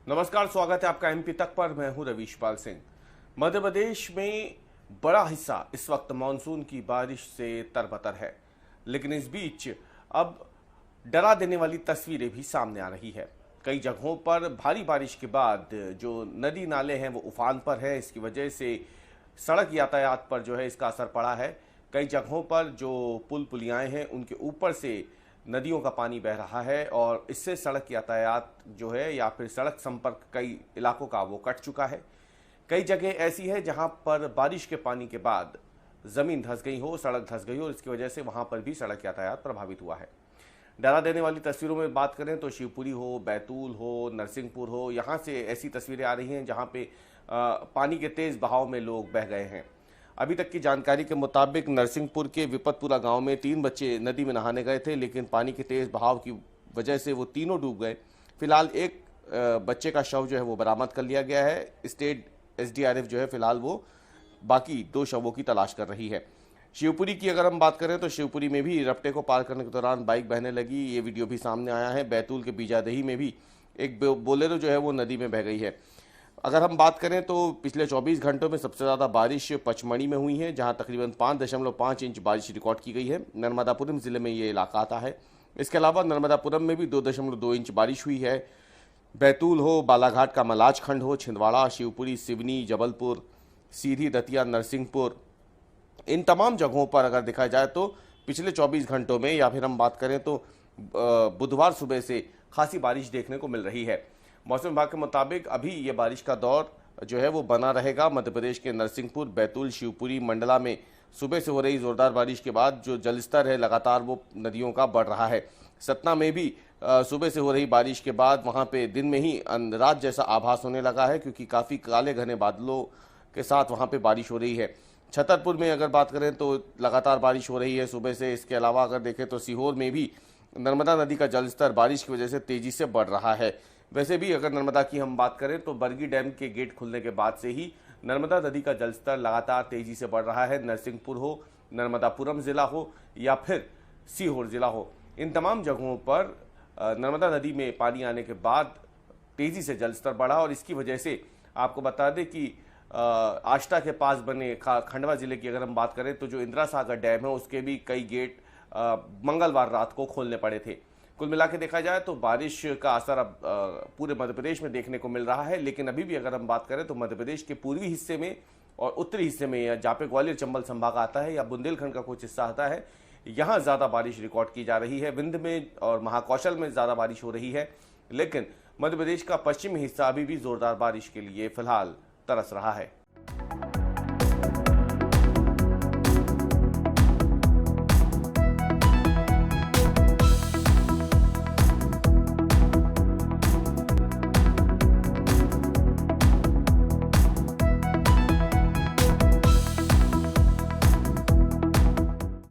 नमस्कार, स्वागत है आपका एमपी तक पर। मैं हूं रवीशपाल सिंह। मध्य प्रदेश में बड़ा हिस्सा इस वक्त मानसून की बारिश से तरबतर है, लेकिन इस बीच अब डरा देने वाली तस्वीरें भी सामने आ रही है। कई जगहों पर भारी बारिश के बाद जो नदी नाले हैं वो उफान पर है। इसकी वजह से सड़क यातायात पर जो है इसका असर पड़ा है। कई जगहों पर जो पुल पुलियाएं हैं उनके ऊपर से नदियों का पानी बह रहा है और इससे सड़क यातायात जो है या फिर सड़क संपर्क कई इलाकों का वो कट चुका है। कई जगह ऐसी है जहां पर बारिश के पानी के बाद ज़मीन धंस गई हो, सड़क धंस गई हो और इसकी वजह से वहां पर भी सड़क यातायात प्रभावित हुआ है। डरा देने वाली तस्वीरों में बात करें तो शिवपुरी हो, बैतूल हो, नरसिंहपुर हो, यहाँ से ऐसी तस्वीरें आ रही हैं जहाँ पे पानी के तेज़ बहाव में लोग बह गए हैं। अभी तक की जानकारी के मुताबिक नरसिंहपुर के विपतपुरा गांव में 3 बच्चे नदी में नहाने गए थे, लेकिन पानी के तेज बहाव की वजह से वो तीनों डूब गए। फिलहाल एक बच्चे का शव जो है वो बरामद कर लिया गया है। स्टेट एसडीआरएफ जो है फिलहाल वो बाकी 2 शवों की तलाश कर रही है। शिवपुरी की अगर हम बात करें तो शिवपुरी में भी रपटे को पार करने के दौरान बाइक बहने लगी, ये वीडियो भी सामने आया है। बैतूल के बीजादही में भी एक बोलेरो जो है वो नदी में बह गई है। अगर हम बात करें तो पिछले 24 घंटों में सबसे ज़्यादा बारिश पचमढ़ी में हुई है, जहां तकरीबन 5.5 इंच बारिश रिकॉर्ड की गई है। नर्मदापुरम ज़िले में ये इलाका आता है। इसके अलावा नर्मदापुरम में भी 2.2 इंच बारिश हुई है। बैतूल हो, बालाघाट का मलाज खंड हो, छिंदवाड़ा, शिवपुरी, सिवनी, जबलपुर, सीधी, दतिया, नरसिंहपुर, इन तमाम जगहों पर अगर देखा जाए तो पिछले 24 घंटों में या फिर हम बात करें तो बुधवार सुबह से खासी बारिश देखने को मिल रही है। मौसम विभाग के मुताबिक अभी ये बारिश का दौर जो है वो बना रहेगा। मध्य प्रदेश के नरसिंहपुर, बैतूल, शिवपुरी, मंडला में सुबह से हो रही जोरदार बारिश के बाद जो जलस्तर है लगातार वो नदियों का बढ़ रहा है। सतना में भी सुबह से हो रही बारिश के बाद वहाँ पे दिन में ही रात जैसा आभास होने लगा है, क्योंकि काफ़ी काले घने बादलों के साथ वहाँ पे बारिश हो रही है। छतरपुर में अगर बात करें तो लगातार बारिश हो रही है सुबह से। इसके अलावा अगर देखें तो सीहोर में भी नर्मदा नदी का जलस्तर बारिश की वजह से तेजी से बढ़ रहा है। वैसे भी अगर नर्मदा की हम बात करें तो बरगी डैम के गेट खुलने के बाद से ही नर्मदा नदी का जलस्तर लगातार तेजी से बढ़ रहा है। नरसिंहपुर हो, नर्मदापुरम जिला हो या फिर सीहोर जिला हो, इन तमाम जगहों पर नर्मदा नदी में पानी आने के बाद तेजी से जलस्तर बढ़ा और इसकी वजह से आपको बता दें कि आष्टा के पास बने खंडवा जिले की अगर हम बात करें तो जो इंदिरा सागर डैम है उसके भी कई गेट मंगलवार रात को खोलने पड़े थे। कुल मिला के देखा जाए तो बारिश का असर अब पूरे मध्य प्रदेश में देखने को मिल रहा है, लेकिन अभी भी अगर हम बात करें तो मध्य प्रदेश के पूर्वी हिस्से में और उत्तरी हिस्से में या जहाँ पे ग्वालियर चंबल संभाग आता है या बुंदेलखंड का कुछ हिस्सा आता है, यहाँ ज़्यादा बारिश रिकॉर्ड की जा रही है। विंध्य में और महाकौशल में ज़्यादा बारिश हो रही है, लेकिन मध्य प्रदेश का पश्चिमी हिस्सा अभी भी जोरदार बारिश के लिए फिलहाल तरस रहा है।